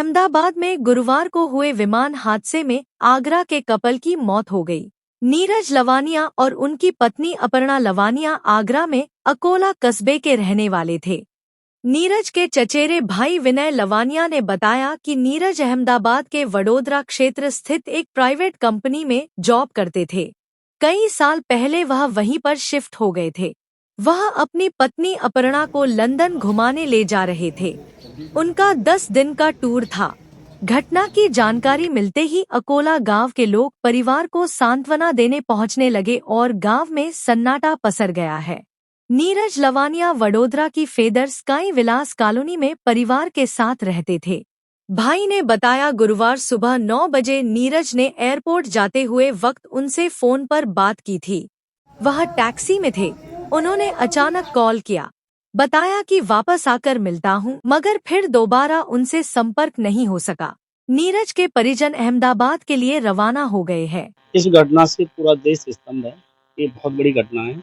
अहमदाबाद में गुरुवार को हुए विमान हादसे में आगरा के कपल की मौत हो गई। नीरज लवानिया और उनकी पत्नी अपर्णा लवानिया आगरा में अकोला कस्बे के रहने वाले थे। नीरज के चचेरे भाई विनय लवानिया ने बताया कि नीरज अहमदाबाद के वडोदरा क्षेत्र स्थित एक प्राइवेट कंपनी में जॉब करते थे। कई साल पहले वह वहीं पर शिफ्ट हो गए थे। वह अपनी पत्नी अपर्णा को लंदन घुमाने ले जा रहे थे। उनका 10 दिन का टूर था। घटना की जानकारी मिलते ही अकोला गांव के लोग परिवार को सांत्वना देने पहुंचने लगे और गांव में सन्नाटा पसर गया है। नीरज लवानिया वडोदरा की फेदर स्काई विलास कॉलोनी में परिवार के साथ रहते थे। भाई ने बताया, गुरुवार सुबह 9 बजे नीरज ने एयरपोर्ट जाते हुए वक्त उनसे फोन पर बात की थी। वह टैक्सी में थे। उन्होंने अचानक कॉल किया, बताया कि वापस आकर मिलता हूं, मगर फिर दोबारा उनसे संपर्क नहीं हो सका। नीरज के परिजन अहमदाबाद के लिए रवाना हो गए हैं। इस घटना से पूरा देश स्तंभ है। ये बहुत बड़ी घटना है।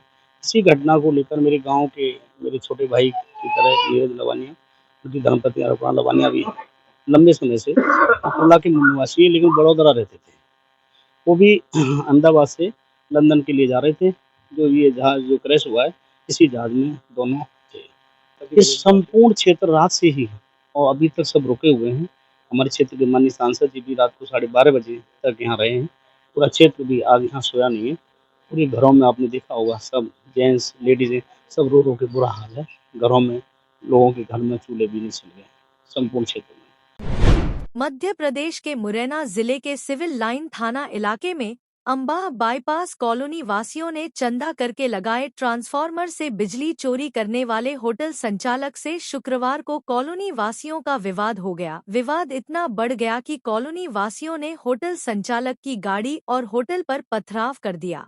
इसी घटना को लेकर मेरे गांव के मेरे छोटे भाई की तरह नीरज लवानिया, उनकी धर्मपत्नी अपर्णा लवानिया भी लंबे समय से अकोला के मूल निवासी है, लेकिन बड़ोदरा रहते थे। वो भी अहमदाबाद से लंदन के लिए जा रहे थे। जो ये जहाज जो क्रैश हुआ है, इसी जहाज में दोनों थे। इस संपूर्ण क्षेत्र रात से ही और अभी तक सब रुके हुए हैं। हमारे क्षेत्र के माननीय सांसद जी भी रात को 12:30 बजे तक यहाँ रहे हैं। पूरा क्षेत्र भी आज यहाँ सोया नहीं है। पूरे घरों में आपने देखा होगा, सब जेंट्स लेडीजें सब रो रो के बुरा हाल है। घरों में लोगों के घर में चूल्हे भी नहीं चल गए संपूर्ण क्षेत्र में। मध्य प्रदेश के मुरैना जिले के सिविल लाइन थाना इलाके में अंबाह बाईपास कॉलोनी वासियों ने चंदा करके लगाए ट्रांसफार्मर से बिजली चोरी करने वाले होटल संचालक से शुक्रवार को कॉलोनी वासियों का विवाद हो गया। विवाद इतना बढ़ गया कि कॉलोनी वासियों ने होटल संचालक की गाड़ी और होटल पर पथराव कर दिया।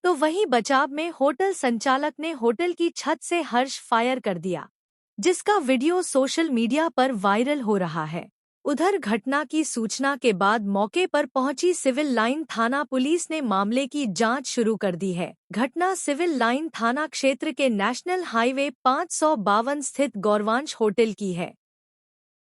तो वहीं बचाव में होटल संचालक ने होटल की छत से हर्ष फायर कर दिया, जिसका वीडियो सोशल मीडिया पर वायरल हो रहा है। उधर घटना की सूचना के बाद मौके पर पहुंची सिविल लाइन थाना पुलिस ने मामले की जांच शुरू कर दी है। घटना सिविल लाइन थाना क्षेत्र के नेशनल हाईवे 552 स्थित गौरवांश होटल की है,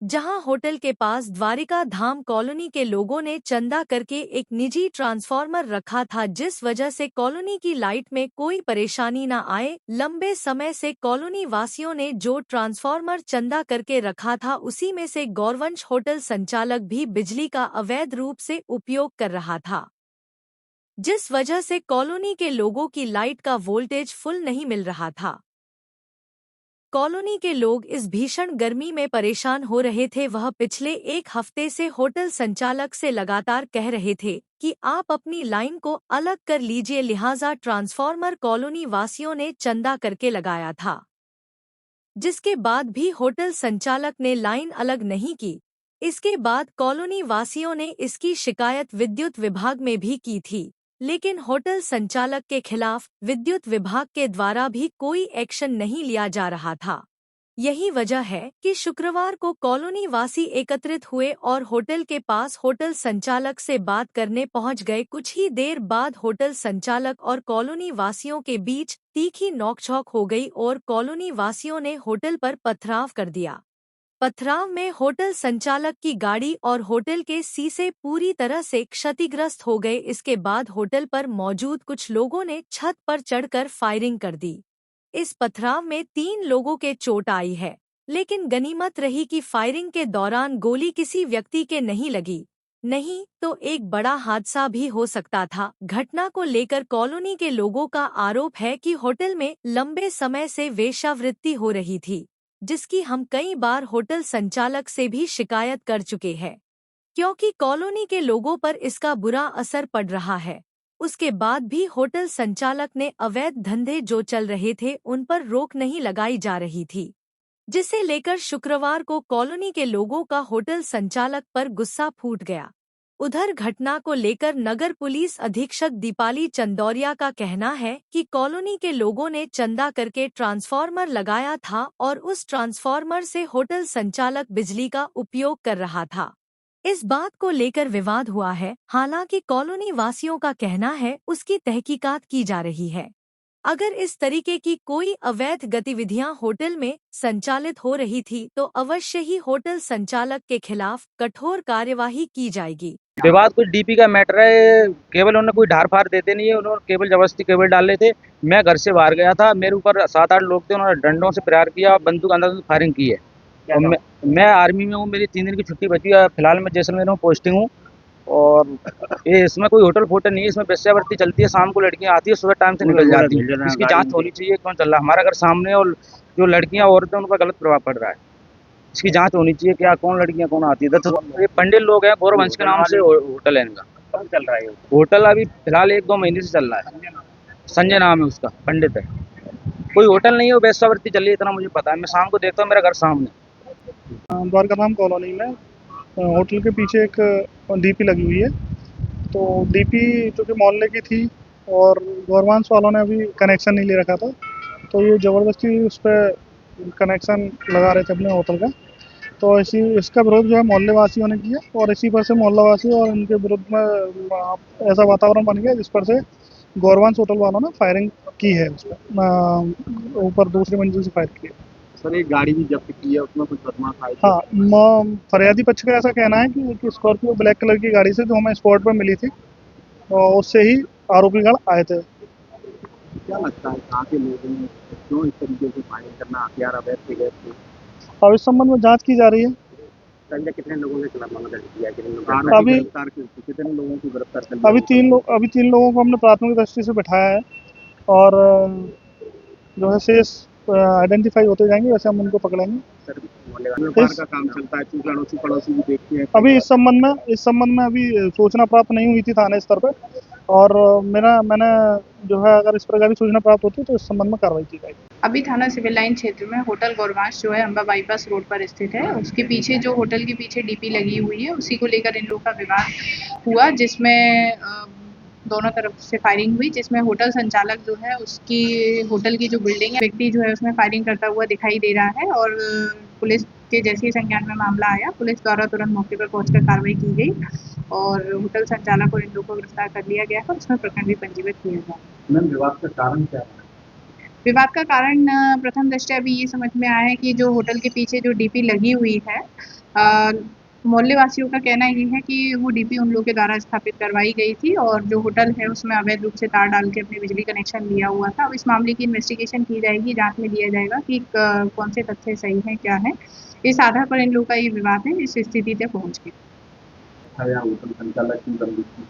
जहां होटल के पास द्वारिका धाम कॉलोनी के लोगों ने चंदा करके एक निजी ट्रांसफार्मर रखा था, जिस वजह से कॉलोनी की लाइट में कोई परेशानी न आए। लंबे समय से कॉलोनी वासियों ने जो ट्रांसफार्मर चंदा करके रखा था, उसी में से गौरवंश होटल संचालक भी बिजली का अवैध रूप से उपयोग कर रहा था, जिस वजह से कॉलोनी के लोगों की लाइट का वोल्टेज फुल नहीं मिल रहा था। कॉलोनी के लोग इस भीषण गर्मी में परेशान हो रहे थे। वह पिछले 1 हफ्ते से होटल संचालक से लगातार कह रहे थे कि आप अपनी लाइन को अलग कर लीजिए, लिहाजा ट्रांसफार्मर कॉलोनी वासियों ने चंदा करके लगाया था, जिसके बाद भी होटल संचालक ने लाइन अलग नहीं की। इसके बाद कॉलोनी वासियों ने इसकी शिकायत विद्युत विभाग में भी की थी, लेकिन होटल संचालक के खिलाफ विद्युत विभाग के द्वारा भी कोई एक्शन नहीं लिया जा रहा था। यही वजह है कि शुक्रवार को कॉलोनी वासी एकत्रित हुए और होटल के पास होटल संचालक से बात करने पहुंच गए। कुछ ही देर बाद होटल संचालक और कॉलोनी वासियों के बीच तीखी नोकझोंक हो गई और कॉलोनी वासियों ने होटल पर पथराव कर दिया। पथराव में होटल संचालक की गाड़ी और होटल के शीशे पूरी तरह से क्षतिग्रस्त हो गए। इसके बाद होटल पर मौजूद कुछ लोगों ने छत पर चढ़कर फायरिंग कर दी। इस पथराव में 3 लोगों के चोट आई है, लेकिन गनीमत रही कि फायरिंग के दौरान गोली किसी व्यक्ति के नहीं लगी, नहीं तो एक बड़ा हादसा भी हो सकता था। घटना को लेकर कॉलोनी के लोगों का आरोप है कि होटल में लंबे समय से वेश्यावृत्ति हो रही थी, जिसकी हम कई बार होटल संचालक से भी शिकायत कर चुके हैं, क्योंकि कॉलोनी के लोगों पर इसका बुरा असर पड़ रहा है। उसके बाद भी होटल संचालक ने अवैध धंधे जो चल रहे थे उन पर रोक नहीं लगाई जा रही थी, जिसे लेकर शुक्रवार को कॉलोनी के लोगों का होटल संचालक पर गुस्सा फूट गया। उधर घटना को लेकर नगर पुलिस अधीक्षक दीपाली चंदौरिया का कहना है कि कॉलोनी के लोगों ने चंदा करके ट्रांसफार्मर लगाया था और उस ट्रांसफार्मर से होटल संचालक बिजली का उपयोग कर रहा था। इस बात को लेकर विवाद हुआ है। हालांकि कॉलोनी वासियों का कहना है उसकी तहकीकात की जा रही है। अगर इस तरीके की कोई अवैध गतिविधियां होटल में संचालित हो रही थी तो अवश्य ही होटल संचालक के खिलाफ कठोर कार्यवाही की जाएगी। विवाद कुछ डीपी का मैटर है, केवल उन्होंने कोई ढार फार देते नहीं है, उन्होंने केवल जबरदस्ती केबल डाल रहे थे। मैं घर से बाहर गया था, मेरे ऊपर 7-8 लोग थे, उन्होंने डंडों से प्रहार किया, बंदूक अंदाज से फायरिंग की है। और मैं आर्मी में हूँ, मेरी 3 दिन की छुट्टी बची है, फिलहाल मैं जैसलमेर में पोस्टिंग हूँ। और ये इसमें कोई होटल फोटल नहीं है, इसमें वेश्यावृत्ति चलती है, शाम को लड़कियां आती है, सुबह टाइम से निकल जाती है। इसकी जांच होनी चाहिए, कौन चल रहा है हमारा घर सामने है, और जो लड़कियां औरतें उन पर गलत प्रभाव पड़ रहा है, इसकी जांच होनी चाहिए। क्या कौन लड़कियां कौन आती है? ये पंडित लोग हैं, गौरव वंश के नाम से होटल है इनका। कब चल रहा है होटल? अभी फिलहाल 1-2 महीने से चल रहा है। संजय नाम है उसका, पंडित है। कोई होटल नहीं है, वो वेश्यावृत्ति चल रही है, इतना मुझे पता है। मैं शाम को देखता हूँ, मेरा घर सामने। द्वारका धाम कॉलोनी में होटल के पीछे एक डीपी लगी हुई है। तो डीपी जो कि मोहल्ले की थी और गौरवांश वालों ने अभी कनेक्शन नहीं ले रखा था, तो ये ज़बरदस्ती उस पर कनेक्शन लगा रहे थे अपने होटल का। तो इसका विरोध जो है मोहल्ले वासियों ने किया और इसी पर से मोहल्ला वासी और इनके विरुद्ध में ऐसा वातावरण बन गया जिस पर से गौरवांश होटल वालों ने फायरिंग की है, उस पर ऊपर दूसरी मंजिल से फायर की है। सर, एक गाड़ी भी जब्त की है, उसमें कुछ बदमाश आए थे। हाँ, फरियादी पक्ष का ऐसा कहना है कि स्कॉर्पियो ब्लैक कलर की गाड़ी से जो हमें स्पॉट पर मिली थी, और उससे ही आरोपीगण आए थे। क्या लगता है कहाँ के लोगों ने क्यों इस तरीके से फायरिंग करना, हथियार अवैध से गए थे? अब इस संबंध में जांच की जा रही है। संजय, कितने लोगों ने खिलाफ मामला दर्ज किया? अभी कितने लोगों को गिरफ्तार कर लिया? अभी 3 लोगों को हमने प्राथमिक दृष्टि से बिठाया है और जो है शेष आइडेंटिफाई होते जाएंगे, वैसे हम उनको पकड़ेंगे। सर, व्यापार का काम चलता है, कुछ अड़ोसी पड़ोसी भी देखते हैं। अभी इस संबंध में अभी सूचना प्राप्त नहीं हुई थी थाने स्तर पर, और मैंने जो है अगर इस प्रकार की सूचना प्राप्त होती है तो इस संबंध में कार्रवाई की जाएगी। अभी थाना सिविल लाइन क्षेत्र में होटल गौरवांश जो है अम्बा बाईपास रोड पर स्थित है, उसके पीछे जो होटल के पीछे डीपी लगी हुई है, उसी को लेकर इन लोगों का विवाद हुआ, जिसमें दोनों तरफ से फायरिंग हुई, जिसमें होटल संचालक जो है उसकी होटल की जो बिल्डिंग है, व्यक्ति जो है उसमें फायरिंग करता हुआ दिखाई दे रहा है। और पुलिस के जैसे ही संज्ञान में मामला आया, पुलिस द्वारा तुरंत मौके पर पहुंचकर कार्रवाई की गई और होटल संचालक और इन लोगों को गिरफ्तार कर लिया गया और उसमें प्रकरण भी पंजीबद्ध किया गया। मैम, विवाद का कारण क्या है? विवाद का कारण प्रथम दृष्टया अभी ये समझ में आया है कि जो होटल के पीछे जो डीपी लगी हुई है, मोहल्ले वासियों का कहना ये है कि वो डीपी उन लोगों के द्वारा स्थापित करवाई गई थी और जो होटल है उसमें अवैध रूप से तार डाल के अपने बिजली कनेक्शन लिया हुआ था। अब इस मामले की इन्वेस्टिगेशन की जाएगी, जांच में दिया जाएगा कि कौन से तथ्य सही हैं, क्या है। इस आधार पर इन लोगों का ये विवाद है, इस स्थिति तक पहुँच गई। होटल संचालक की बंदी थी।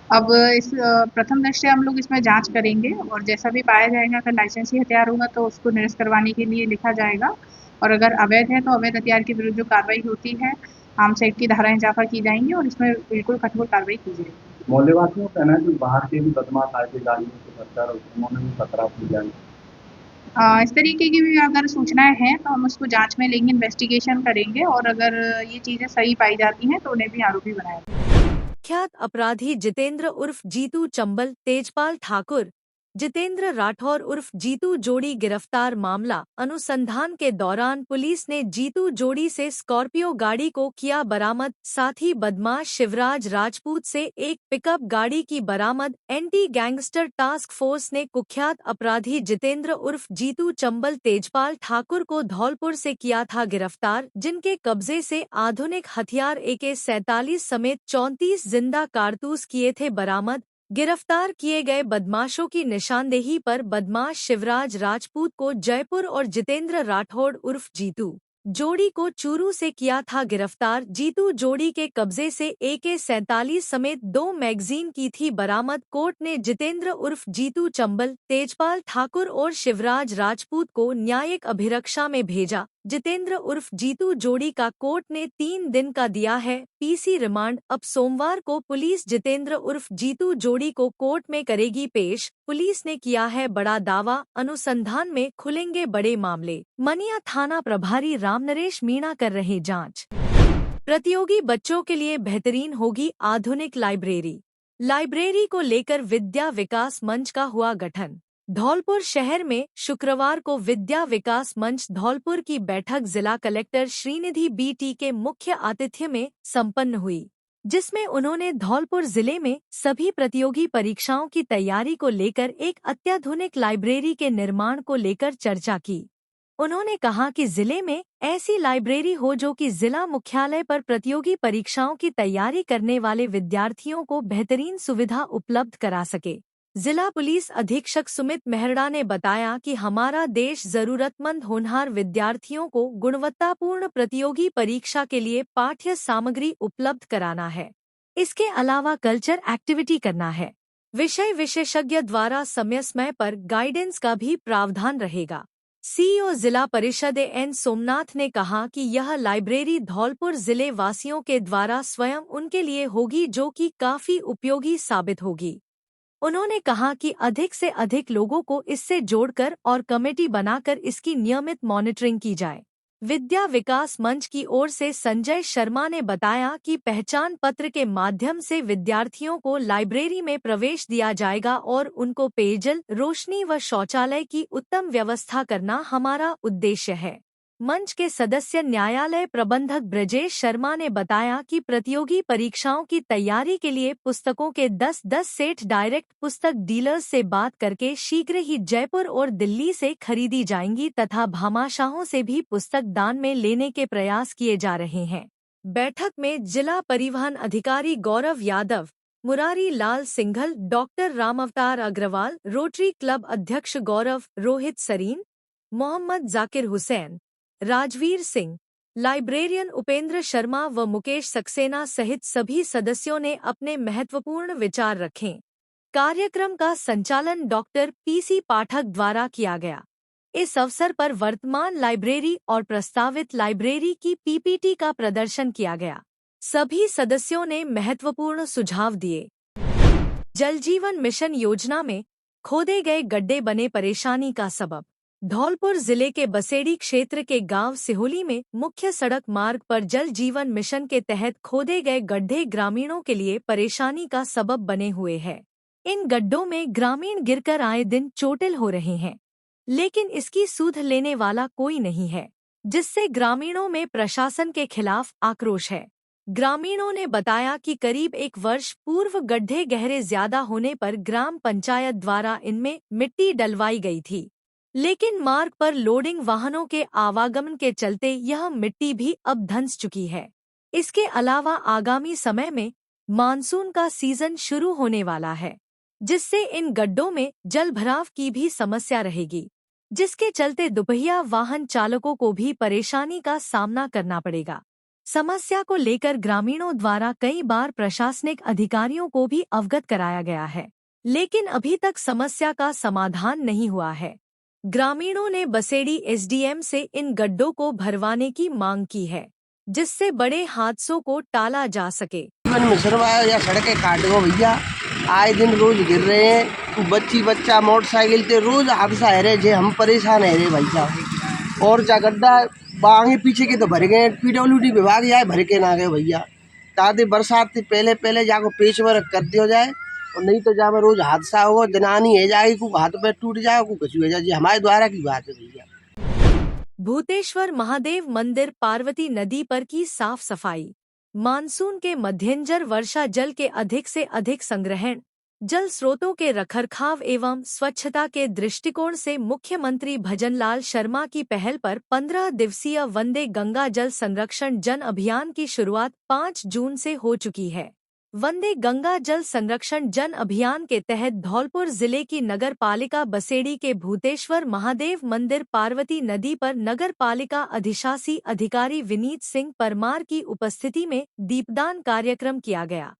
अब इस प्रथम दृष्टया हम लोग इसमें जांच करेंगे और जैसा भी पाया जाएगा, अगर लाइसेंसी हथियार होगा तो उसको निरस्त करवाने के लिए लिखा जाएगा, और अगर अवैध है तो अवैध हथियार के विरुद्ध जो कार्रवाई होती है, आर्म्स एक्ट की धाराएं इजाफा की जाएंगी और इसमें बिल्कुल कठोर कार्रवाई की जाएगी। मोहल्ले वासियों का कहना है कि बाहर के भी बदमाश आए थे गाड़ियों से भरकर, उन्होंने भी पथराव की जाए। इस तरीके की भी अगर सूचनाएं हैं तो हम उसको जांच में लेंगे, इन्वेस्टिगेशन करेंगे और अगर ये चीजें सही पाई जाती हैं तो उन्हें भी आरोपी बनाया जाएगा। कुख्यात अपराधी जितेंद्र उर्फ जीतू चंबल, तेजपाल ठाकुर, जितेंद्र राठौर उर्फ जीतू जोड़ी गिरफ्तार। मामला अनुसंधान के दौरान पुलिस ने जीतू जोड़ी से स्कॉर्पियो गाड़ी को किया बरामद, साथ ही बदमाश शिवराज राजपूत से एक पिकअप गाड़ी की बरामद। एंटी गैंगस्टर टास्क फोर्स ने कुख्यात अपराधी जितेंद्र उर्फ जीतू चंबल तेजपाल ठाकुर को धौलपुर से किया था गिरफ्तार, जिनके कब्जे से आधुनिक हथियार AK-47 समेत 34 जिंदा कारतूस किए थे बरामद। गिरफ्तार किए गए बदमाशों की निशानदेही पर बदमाश शिवराज राजपूत को जयपुर और जितेंद्र राठौड़ उर्फ जीतू जोड़ी को चूरू से किया था गिरफ्तार। जीतू जोड़ी के कब्जे से AK-47 समेत 2 मैगजीन की थी बरामद। कोर्ट ने जितेंद्र उर्फ जीतू चंबल, तेजपाल ठाकुर और शिवराज राजपूत को न्यायिक अभिरक्षा में भेजा। जितेंद्र उर्फ जीतू जोड़ी का कोर्ट ने 3 दिन का दिया है PC रिमांड। अब सोमवार को पुलिस जितेंद्र उर्फ जीतू जोड़ी को कोर्ट में करेगी पेश। पुलिस ने किया है बड़ा दावा, अनुसंधान में खुलेंगे बड़े मामले। मनिया थाना प्रभारी रामनरेश मीणा कर रहे जांच। प्रतियोगी बच्चों के लिए बेहतरीन होगी आधुनिक लाइब्रेरी। लाइब्रेरी को लेकर विद्या विकास मंच का हुआ गठन। धौलपुर शहर में शुक्रवार को विद्या विकास मंच धौलपुर की बैठक जिला कलेक्टर श्रीनिधि BT के मुख्य आतिथ्य में संपन्न हुई, जिसमें उन्होंने धौलपुर जिले में सभी प्रतियोगी परीक्षाओं की तैयारी को लेकर एक अत्याधुनिक लाइब्रेरी के निर्माण को लेकर चर्चा की। उन्होंने कहा कि जिले में ऐसी लाइब्रेरी हो जो कि जिला मुख्यालय पर प्रतियोगी परीक्षाओं की तैयारी करने वाले विद्यार्थियों को बेहतरीन सुविधा उपलब्ध करा सके। जिला पुलिस अधीक्षक सुमित मेहरड़ा ने बताया कि हमारा देश जरूरतमंद होनहार विद्यार्थियों को गुणवत्तापूर्ण प्रतियोगी परीक्षा के लिए पाठ्य सामग्री उपलब्ध कराना है। इसके अलावा कल्चर एक्टिविटी करना है। विषय विशेषज्ञ द्वारा समय समय पर गाइडेंस का भी प्रावधान रहेगा। सीईओ जिला परिषद एन सोमनाथ ने कहा कि यह लाइब्रेरी धौलपुर जिले वासियों के द्वारा स्वयं उनके लिए होगी, जो कि काफी उपयोगी साबित होगी। उन्होंने कहा कि अधिक से अधिक लोगों को इससे जोड़कर और कमेटी बनाकर इसकी नियमित मॉनिटरिंग की जाए। विद्या विकास मंच की ओर से संजय शर्मा ने बताया कि पहचान पत्र के माध्यम से विद्यार्थियों को लाइब्रेरी में प्रवेश दिया जाएगा और उनको पेयजल, रोशनी व शौचालय की उत्तम व्यवस्था करना हमारा उद्देश्य है। मंच के सदस्य न्यायालय प्रबंधक ब्रजेश शर्मा ने बताया कि प्रतियोगी परीक्षाओं की तैयारी के लिए पुस्तकों के 10-10 सेट डायरेक्ट पुस्तक डीलर्स से बात करके शीघ्र ही जयपुर और दिल्ली से खरीदी जाएंगी तथा भामाशाहों से भी पुस्तक दान में लेने के प्रयास किए जा रहे हैं। बैठक में जिला परिवहन अधिकारी Gaurav Yadav, Murari Lal Singhal, doctor Ramavtar Agarwal, Rotary club अध्यक्ष गौरव, रोहित सरीन, मोहम्मद जाकिर हुसैन, राजवीर सिंह, लाइब्रेरियन उपेंद्र शर्मा व मुकेश सक्सेना सहित सभी सदस्यों ने अपने महत्वपूर्ण विचार रखे। कार्यक्रम का संचालन डॉक्टर पीसी पाठक द्वारा किया गया। इस अवसर पर वर्तमान लाइब्रेरी और प्रस्तावित लाइब्रेरी की पीपीटी का प्रदर्शन किया गया। सभी सदस्यों ने महत्वपूर्ण सुझाव दिए। जल जीवन मिशन योजना में खोदे गए गड्ढे बने परेशानी का सबब। धौलपुर जिले के बसेड़ी क्षेत्र के गांव सिहोली में मुख्य सड़क मार्ग पर जल जीवन मिशन के तहत खोदे गए गड्ढे ग्रामीणों के लिए परेशानी का सबब बने हुए हैं। इन गड्ढों में ग्रामीण गिरकर आए दिन चोटिल हो रहे हैं, लेकिन इसकी सुध लेने वाला कोई नहीं है, जिससे ग्रामीणों में प्रशासन के खिलाफ आक्रोश है। ग्रामीणों ने बताया कि करीब 1 वर्ष पूर्व गड्ढे गहरे ज्यादा होने पर ग्राम पंचायत द्वारा इनमें मिट्टी डलवाई गई थी, लेकिन मार्ग पर लोडिंग वाहनों के आवागमन के चलते यह मिट्टी भी अब धंस चुकी है। इसके अलावा आगामी समय में मानसून का सीजन शुरू होने वाला है, जिससे इन गड्ढों में जल भराव की भी समस्या रहेगी, जिसके चलते दुपहिया वाहन चालकों को भी परेशानी का सामना करना पड़ेगा। समस्या को लेकर ग्रामीणों द्वारा कई बार प्रशासनिक अधिकारियों को भी अवगत कराया गया है, लेकिन अभी तक समस्या का समाधान नहीं हुआ है। ग्रामीणों ने बसेड़ी एसडीएम से इन गड्ढों को भरवाने की मांग की है, जिससे बड़े हादसों को टाला जा सके। या सड़कें काट दो भैया, आए दिन रोज गिर रहे हैं, बच्चा मोटरसाइकिल से रोज हादसा है रहे, हम परेशान है रे भाई साहब। और जा गड्ढा आगे पीछे के तो भर गए, पीडब्ल्यूडी विभाग जाए भर के ना गए भैया। ताकि बरसात से पहले जाको पेच वर्क कर दिया जाए, और नहीं तो जहाँ रोज हादसा होगा, दिनानी है जाएगी, को हाथ पैर टूट जाएगा, को कुछ हो जाए। हमारे द्वारा की बात है भैया। भूतेश्वर महादेव मंदिर पार्वती नदी पर की साफ सफाई। मानसून के मध्यंजर वर्षा जल के अधिक से अधिक संग्रहण, जल स्रोतों के रखरखाव एवं स्वच्छता के दृष्टिकोण से मुख्यमंत्री भजनलाल शर्मा की पहल पर 15 दिवसीय वंदे गंगा जल संरक्षण जन अभियान की शुरुआत 5 जून से हो चुकी है। वंदे गंगा जल संरक्षण जन अभियान के तहत धौलपुर जिले की नगर पालिका बसेड़ी के भूतेश्वर महादेव मंदिर पार्वती नदी पर नगर पालिका अधिशासी अधिकारी विनीत सिंह परमार की उपस्थिति में दीपदान कार्यक्रम किया गया।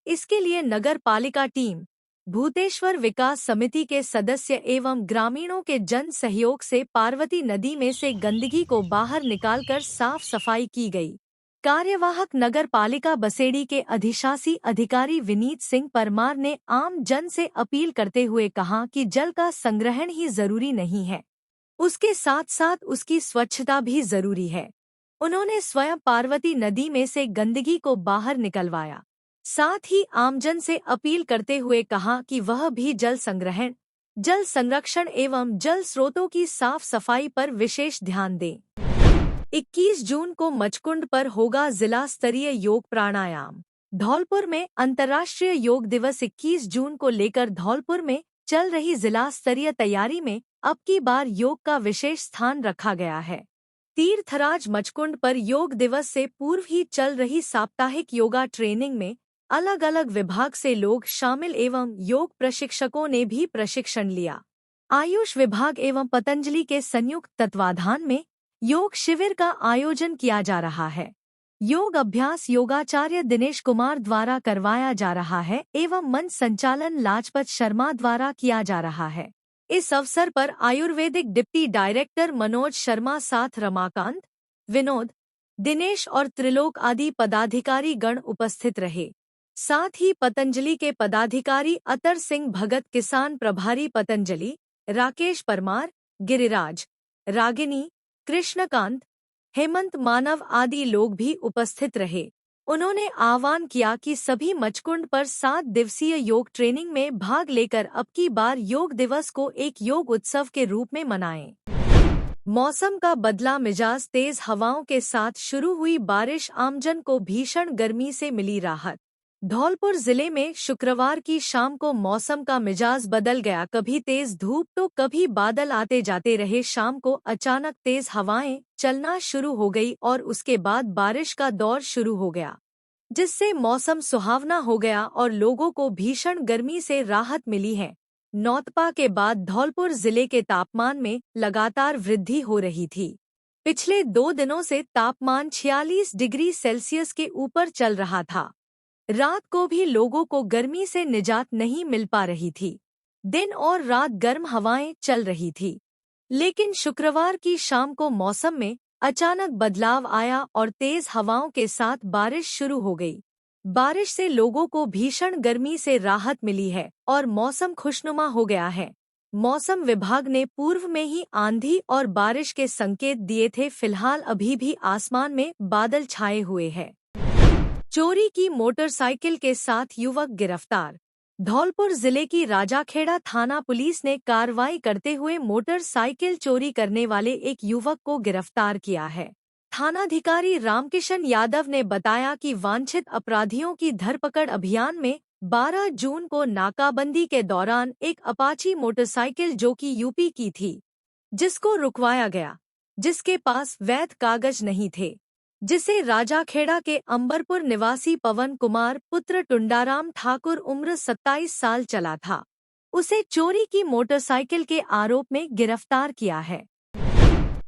इसके लिए नगर पालिका टीम, भूतेश्वर विकास समिति के सदस्य एवं ग्रामीणों के जन सहयोग से पार्वती नदी में से गंदगी को बाहर निकालकर साफ सफाई की गई। कार्यवाहक नगर पालिका बसेड़ी के अधिशासी अधिकारी विनीत सिंह परमार ने आम जन से अपील करते हुए कहा कि जल का संग्रहण ही जरूरी नहीं है, उसके साथ साथ उसकी स्वच्छता भी जरूरी है। उन्होंने स्वयं पार्वती नदी में से गंदगी को बाहर निकलवाया। साथ ही आमजन से अपील करते हुए कहा कि वह भी जल संग्रहण, जल संरक्षण एवं जल स्रोतों की साफ सफाई पर विशेष ध्यान दें। 21 जून को मचकुंड पर होगा जिला स्तरीय योग प्राणायाम। धौलपुर में अंतर्राष्ट्रीय योग दिवस 21 जून को लेकर धौलपुर में चल रही जिला स्तरीय तैयारी में अब की बार योग का विशेष स्थान रखा गया है। तीर्थराज मचकुंड पर योग दिवस से पूर्व ही चल रही साप्ताहिक योगा ट्रेनिंग में अलग अलग विभाग से लोग शामिल एवं योग प्रशिक्षकों ने भी प्रशिक्षण लिया। आयुष विभाग एवं पतंजलि के संयुक्त तत्वाधान में योग शिविर का आयोजन किया जा रहा है। योग अभ्यास योगाचार्य दिनेश कुमार द्वारा करवाया जा रहा है एवं मंच संचालन लाजपत शर्मा द्वारा किया जा रहा है। इस अवसर पर आयुर्वेदिक डिप्टी डायरेक्टर मनोज शर्मा साथ रमाकांत, विनोद, दिनेश और त्रिलोक आदि पदाधिकारी गण उपस्थित रहे। साथ ही पतंजलि के पदाधिकारी अतर सिंह भगत, किसान प्रभारी पतंजलि राकेश परमार, गिरिराज, रागिनी, कृष्णकांत, हेमंत मानव आदि लोग भी उपस्थित रहे। उन्होंने आह्वान किया कि सभी मचकुंड पर 7 दिवसीय योग ट्रेनिंग में भाग लेकर अब की बार योग दिवस को एक योग उत्सव के रूप में मनाएं। मौसम का बदला मिजाज, तेज हवाओं के साथ शुरू हुई बारिश आमजन को भीषण गर्मी से मिली राहत। धौलपुर जिले में शुक्रवार की शाम को मौसम का मिजाज बदल गया। कभी तेज धूप तो कभी बादल आते जाते रहे। शाम को अचानक तेज हवाएं चलना शुरू हो गई और उसके बाद बारिश का दौर शुरू हो गया, जिससे मौसम सुहावना हो गया और लोगों को भीषण गर्मी से राहत मिली है। नौतपा के बाद धौलपुर जिले के तापमान में लगातार वृद्धि हो रही थी। पिछले 2 दिनों से तापमान 46 डिग्री सेल्सियस के ऊपर चल रहा था। रात को भी लोगों को गर्मी से निजात नहीं मिल पा रही थी। दिन और रात गर्म हवाएं चल रही थी, लेकिन शुक्रवार की शाम को मौसम में अचानक बदलाव आया और तेज हवाओं के साथ बारिश शुरू हो गई। बारिश से लोगों को भीषण गर्मी से राहत मिली है और मौसम खुशनुमा हो गया है। मौसम विभाग ने पूर्व में ही आंधी और बारिश के संकेत दिए थे। फिलहाल अभी भी आसमान में बादल छाए हुए हैं। चोरी की मोटरसाइकिल के साथ युवक गिरफ्तार। धौलपुर जिले की राजाखेड़ा थाना पुलिस ने कार्रवाई करते हुए मोटरसाइकिल चोरी करने वाले एक युवक को गिरफ्तार किया है। थानाधिकारी रामकिशन यादव ने बताया कि वांछित अपराधियों की धरपकड़ अभियान में 12 जून को नाकाबंदी के दौरान एक अपाची मोटरसाइकिल जो कि यूपी की थी, जिसको रुकवाया गया, जिसके पास वैध कागज नहीं थे, जिसे राजाखेड़ा के अंबरपुर निवासी पवन कुमार पुत्र टुंडाराम ठाकुर उम्र 27 साल चला था। उसे चोरी की मोटरसाइकिल के आरोप में गिरफ्तार किया है।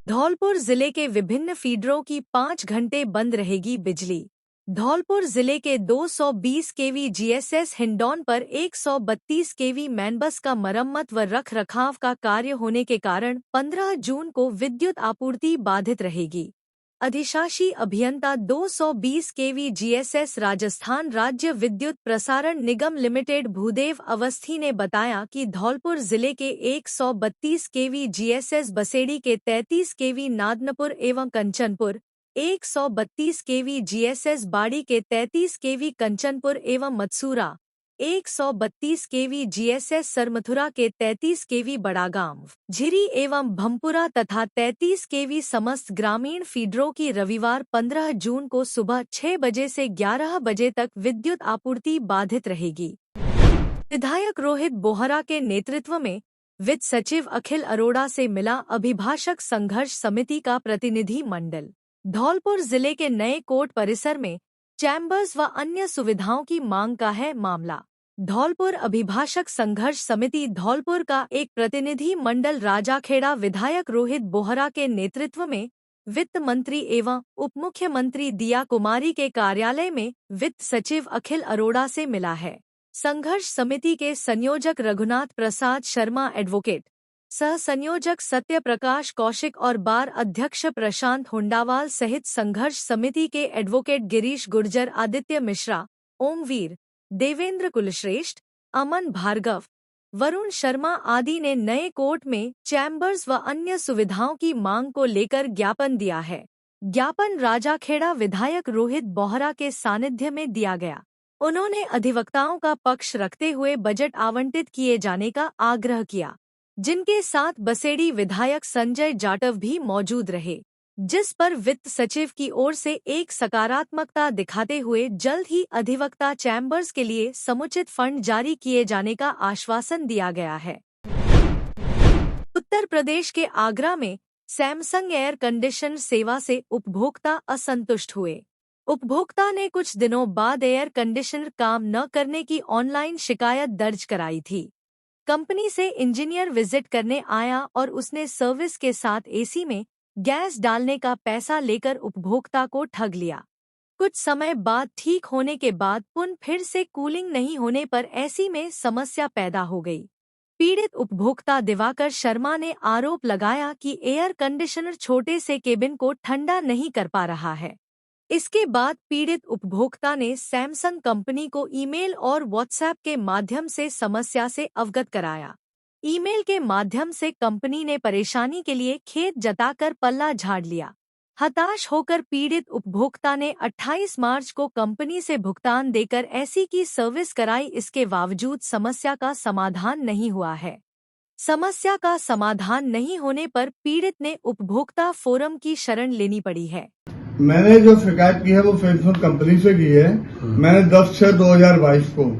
धौलपुर जिले के विभिन्न फीडरों की 5 घंटे बंद रहेगी बिजली। धौलपुर जिले के 220 केवी जीएसएस हिंडौन पर 132 केवी मैनबस का मरम्मत व रखरखाव का कार्य होने के कारण 15 जून को विद्युत आपूर्ति बाधित रहेगी। अधिशासी अभियंता 220 केवी जीएसएस राजस्थान राज्य विद्युत प्रसारण निगम लिमिटेड भूदेव अवस्थी ने बताया कि धौलपुर जिले के 132 केवी जीएसएस बसेड़ी के 33 केवी नादनपुर एवं कंचनपुर, 132 केवी जीएसएस बाड़ी के 33 केवी कंचनपुर एवं मत्सूरा, 132 केवी जीएसएस सरमथुरा के 33 केवी बड़ागांव, झिरी एवं भमपुरा तथा 33 केवी समस्त ग्रामीण फीडरों की रविवार 15 जून को सुबह 6 बजे से 11 बजे तक विद्युत आपूर्ति बाधित रहेगी। विधायक रोहित बोहरा के नेतृत्व में वित्त सचिव अखिल अरोड़ा से मिला अभिभाषक संघर्ष समिति का प्रतिनिधि मंडल। धौलपुर जिले के नए कोर्ट परिसर में चैम्बर्स व अन्य सुविधाओं की मांग का है मामला। धौलपुर अभिभाषक संघर्ष समिति धौलपुर का एक प्रतिनिधि मंडल राजाखेड़ा विधायक रोहित बोहरा के नेतृत्व में वित्त मंत्री एवं उप मुख्यमंत्री दिया कुमारी के कार्यालय में वित्त सचिव अखिल अरोड़ा से मिला है। संघर्ष समिति के संयोजक रघुनाथ प्रसाद शर्मा एडवोकेट, सह संयोजक सत्य प्रकाश कौशिक और बार अध्यक्ष प्रशांत हुंडावाल सहित संघर्ष समिति के एडवोकेट गिरीश गुर्जर, आदित्य मिश्रा, ओमवीर, देवेंद्र कुलश्रेष्ठ, अमन भार्गव, वरुण शर्मा आदि ने नए कोर्ट में चैम्बर्स व अन्य सुविधाओं की मांग को लेकर ज्ञापन दिया है। ज्ञापन राजाखेड़ा विधायक रोहित बोहरा के सानिध्य में दिया गया। उन्होंने अधिवक्ताओं का पक्ष रखते हुए बजट आवंटित किए जाने का आग्रह किया, जिनके साथ बसेड़ी विधायक संजय जाटव भी मौजूद रहे। जिस पर वित्त सचिव की ओर से एक सकारात्मकता दिखाते हुए जल्द ही अधिवक्ता चैम्बर्स के लिए समुचित फंड जारी किए जाने का आश्वासन दिया गया है। उत्तर प्रदेश के आगरा में सैमसंग एयर कंडीशनर सेवा से उपभोक्ता असंतुष्ट हुए। उपभोक्ता ने कुछ दिनों बाद एयर कंडीशनर काम न करने की ऑनलाइन शिकायत दर्ज कराई थी। कंपनी से इंजीनियर विजिट करने आया और उसने सर्विस के साथ एसी में गैस डालने का पैसा लेकर उपभोक्ता को ठग लिया। कुछ समय बाद ठीक होने के बाद फिर से कूलिंग नहीं होने पर ऐसी में समस्या पैदा हो गई। पीड़ित उपभोक्ता दिवाकर शर्मा ने आरोप लगाया कि एयर कंडीशनर छोटे से केबिन को ठंडा नहीं कर पा रहा है। इसके बाद पीड़ित उपभोक्ता ने सैमसंग कंपनी को ईमेल और व्हाट्सएप के माध्यम से समस्या से अवगत कराया। ईमेल के माध्यम से कंपनी ने परेशानी के लिए खेद जताकर पल्ला झाड़ लिया। हताश होकर पीड़ित उपभोक्ता ने 28 मार्च को कंपनी से भुगतान देकर एसी की सर्विस कराई। इसके बावजूद समस्या का समाधान नहीं हुआ है। समस्या का समाधान नहीं होने पर पीड़ित ने उपभोक्ता फोरम की शरण लेनी पड़ी है। मैंने जो शिकायत की है वो सैमसंग कंपनी से की है। मैंने 10/6/2022 को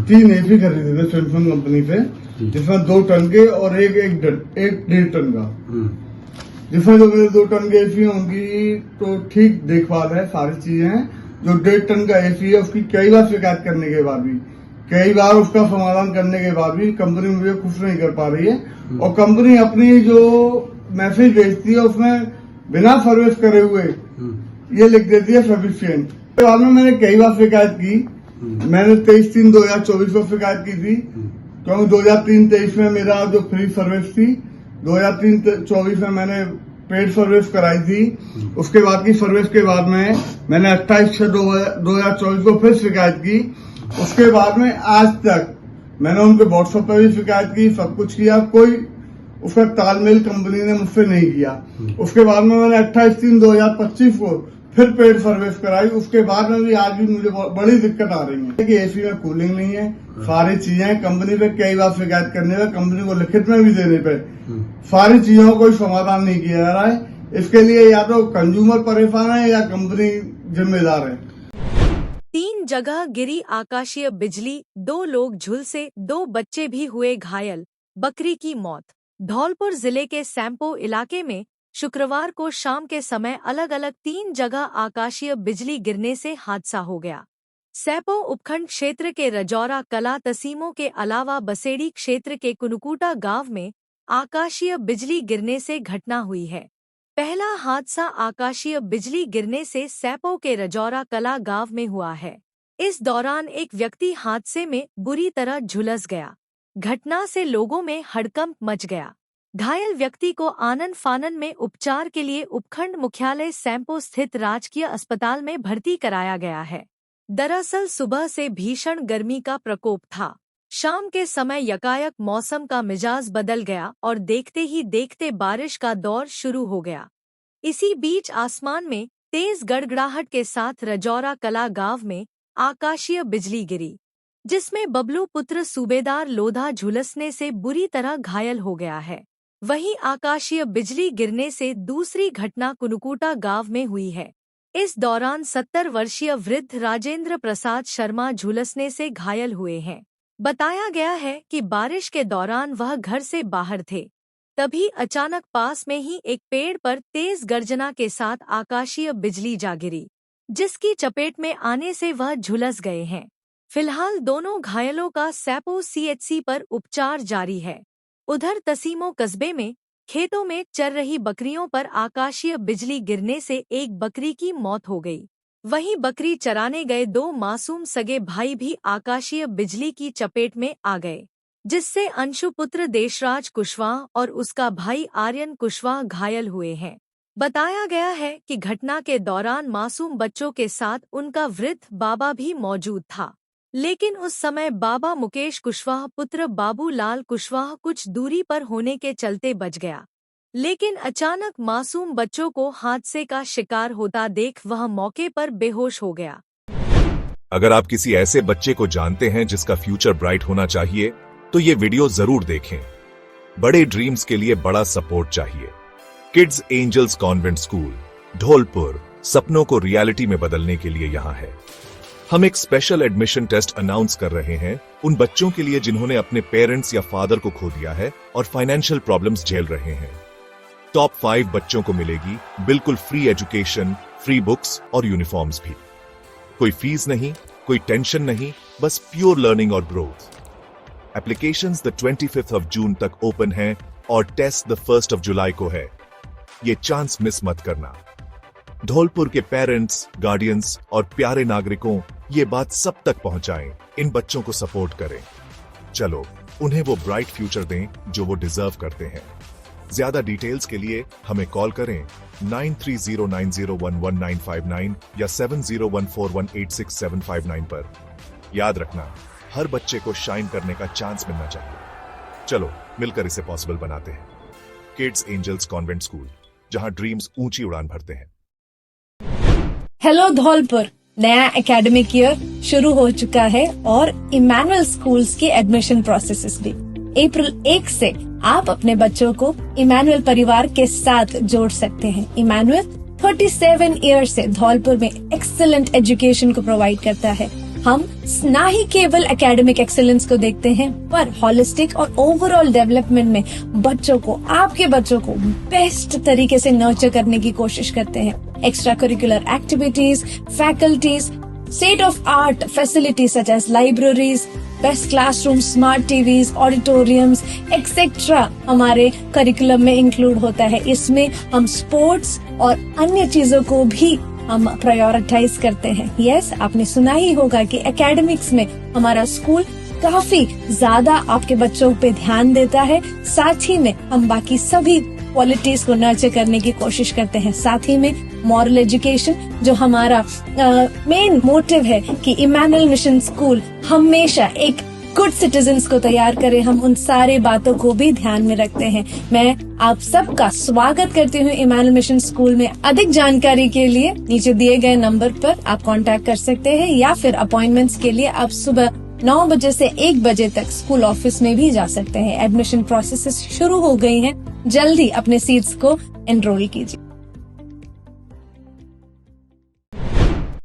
3 एसी खरीदे थे सैमसंग कंपनी से, जिसमें 2 टन के और एक 1.5 टन का। जिसमें जो मेरे 2 टन के एसी है उनकी तो ठीक देखभाल है, सारी चीजें हैं। जो 1.5 टन का एसी है उसकी कई बार शिकायत करने के बाद भी, कई बार उसका समाधान करने के बाद भी कंपनी मुझे खुश नहीं कर पा रही है। और कंपनी अपनी जो मैसेज भेजती है उसमें बिना सर्विस करे हुए ये लिख देती है सफिशिएंट। के बाद में मैंने कई बार शिकायत की। मैंने 23/3/2024 को शिकायत की थी, क्योंकि 2023-23 में मेरा जो फ्री सर्विस थी, 2023-24 में मैंने पेड सर्विस कराई थी। उसके बाद की सर्विस के बाद में मैंने 28/6/2024 को फिर शिकायत की। उसके बाद में आज तक मैंने उनके व्हाट्सएप पर भी शिकायत की, सब कुछ किया, कोई उसका तालमेल कंपनी ने मुझसे नहीं किया। उसके बाद में मैंने 28/3/2025 को फिर पेड सर्विस कराई। उसके बाद में भी आज भी मुझे बड़ी दिक्कत आ रही है कि एसी में कूलिंग नहीं है, सारी चीजें कंपनी पे कई बार शिकायत करने पे, कंपनी को लिखित में भी देने पे सारी चीजों का कोई समाधान नहीं किया जा रहा है। इसके लिए या तो कंज्यूमर परेशान है या कंपनी जिम्मेदार है। 3 जगह गिरी आकाशीय बिजली, 2 लोग झुलसे, 2 बच्चे भी हुए घायल, बकरी की मौत। धौलपुर जिले के सैंपो इलाके में शुक्रवार को शाम के समय अलग अलग 3 जगह आकाशीय बिजली गिरने से हादसा हो गया। सैंपो उपखंड क्षेत्र के रजौरा कला तहसीमों के अलावा बसेड़ी क्षेत्र के कुनुकूटा गांव में आकाशीय बिजली गिरने से घटना हुई है। पहला हादसा आकाशीय बिजली गिरने से सैंपो के रजौरा कला गांव में हुआ है। इस दौरान एक व्यक्ति हादसे में बुरी तरह झुलस गया। घटना से लोगों में हड़कंप मच गया। घायल व्यक्ति को आनन फानन में उपचार के लिए उपखंड मुख्यालय सैंपो स्थित राजकीय अस्पताल में भर्ती कराया गया है। दरअसल सुबह से भीषण गर्मी का प्रकोप था। शाम के समय यकायक मौसम का मिजाज बदल गया और देखते ही देखते बारिश का दौर शुरू हो गया। इसी बीच आसमान में तेज गड़गड़ाहट के साथ रजौरा कला गांव में आकाशीय बिजली गिरी, जिसमें बबलू पुत्र सूबेदार लोधा झुलसने से बुरी तरह घायल हो गया है। वहीं आकाशीय बिजली गिरने से दूसरी घटना कुनुकूटा गांव में हुई है। इस दौरान 70 वर्षीय वृद्ध राजेंद्र प्रसाद शर्मा झुलसने से घायल हुए हैं। बताया गया है कि बारिश के दौरान वह घर से बाहर थे, तभी अचानक पास में ही एक पेड़ पर तेज गर्जना के साथ आकाशीय बिजली जा गिरी, जिसकी चपेट में आने से वह झुलस गए हैं। फिलहाल दोनों घायलों का सैंपो सीएचसी पर उपचार जारी है। उधर तहसीमो कस्बे में खेतों में चर रही बकरियों पर आकाशीय बिजली गिरने से एक बकरी की मौत हो गई। वहीं बकरी चराने गए 2 मासूम सगे भाई भी आकाशीय बिजली की चपेट में आ गए, जिससे अंशु पुत्र देशराज कुशवाहा और उसका भाई आर्यन कुशवाहा घायल हुए हैं। बताया गया है कि घटना के दौरान मासूम बच्चों के साथ उनका वृद्ध बाबा भी मौजूद था, लेकिन उस समय बाबा मुकेश कुशवाहा पुत्र बाबू लाल कुशवाहा कुछ दूरी पर होने के चलते बच गया, लेकिन अचानक मासूम बच्चों को हादसे का शिकार होता देख वह मौके पर बेहोश हो गया। अगर आप किसी ऐसे बच्चे को जानते हैं जिसका फ्यूचर ब्राइट होना चाहिए तो ये वीडियो जरूर देखें। बड़े ड्रीम्स के लिए बड़ा सपोर्ट चाहिए। Kids angels convent school Dholpur सपनों को रियलिटी में बदलने के लिए यहाँ है। हम एक स्पेशल एडमिशन टेस्ट अनाउंस कर रहे हैं उन बच्चों के लिए जिन्होंने अपने पेरेंट्स या फादर को खो दिया है और फाइनेंशियल प्रॉब्लम्स झेल रहे हैं। टॉप 5 बच्चों को मिलेगी बिल्कुल फ्री एजुकेशन, फ्री बुक्स और यूनिफॉर्म्स भी। कोई फीस नहीं, कोई टेंशन नहीं, बस प्योर लर्निंग और growth. Applications the 25th of June तक ओपन हैं और test the 1st of July को है। ये चांस मिस मत करना। धौलपुर के पेरेंट्स, गार्डियंस और प्यारे नागरिकों ये बात सब तक पहुंचाएं, इन बच्चों को सपोर्ट करें। चलो उन्हें वो ब्राइट फ्यूचर दें जो वो डिजर्व करते हैं। ज्यादा डिटेल्स के लिए हमें कॉल करें 9309011959 या 7014186759 पर। याद रखना, हर बच्चे को शाइन करने का चांस मिलना चाहिए। चलो मिलकर इसे पॉसिबल बनाते हैं। किड्स एंजल्स कॉन्वेंट स्कूल, जहां ड्रीम्स ऊंची उड़ान भरते हैं। हेलो धौलपुर, नया एकेडमिक ईयर शुरू हो चुका है और इमैनुअल स्कूल्स की एडमिशन प्रोसेसेस भी। अप्रैल 1 से आप अपने बच्चों को इमैनुअल परिवार के साथ जोड़ सकते हैं। इमैनुअल 37 ईयर्स से धौलपुर में एक्सीलेंट एजुकेशन को प्रोवाइड करता है। हम ना ही केवल एकेडमिक एक्सेलेंस को देखते हैं, पर हॉलिस्टिक और ओवरऑल डेवलपमेंट में बच्चों को, आपके बच्चों को बेस्ट तरीके से नर्चर करने की कोशिश करते हैं। Extra curricular activities, faculties, state of art facilities such as libraries, best classroom, smart TVs, auditoriums etcetera हमारे करिकुलम में इंक्लूड होता है। इसमें हम स्पोर्ट्स और अन्य चीजों को भी हम प्रायोरिटाइज करते हैं। यस, आपने सुना ही होगा कि एकेडमिक्स में हमारा स्कूल काफी ज्यादा आपके बच्चों पे ध्यान देता है। साथ ही में हम बाकी सभी क्वालिटीज को नर्चर करने की कोशिश करते हैं। साथ ही में मॉरल एजुकेशन, जो हमारा मेन मोटिव है कि इमैनुअल मिशन स्कूल हमेशा एक गुड सिटीजन्स को तैयार करे, हम उन सारे बातों को भी ध्यान में रखते हैं। मैं आप सबका स्वागत करती हूँ इमैनुअल मिशन स्कूल में। अधिक जानकारी के लिए नीचे दिए गए नंबर पर आप कांटेक्ट कर सकते हैं या फिर अपॉइंटमेंट्स के लिए आप सुबह 9 बजे से 1 बजे तक स्कूल ऑफिस में भी जा सकते हैं। एडमिशन प्रोसेस शुरू हो गई हैं, जल्दी अपने सीट्स को एनरोल कीजिए।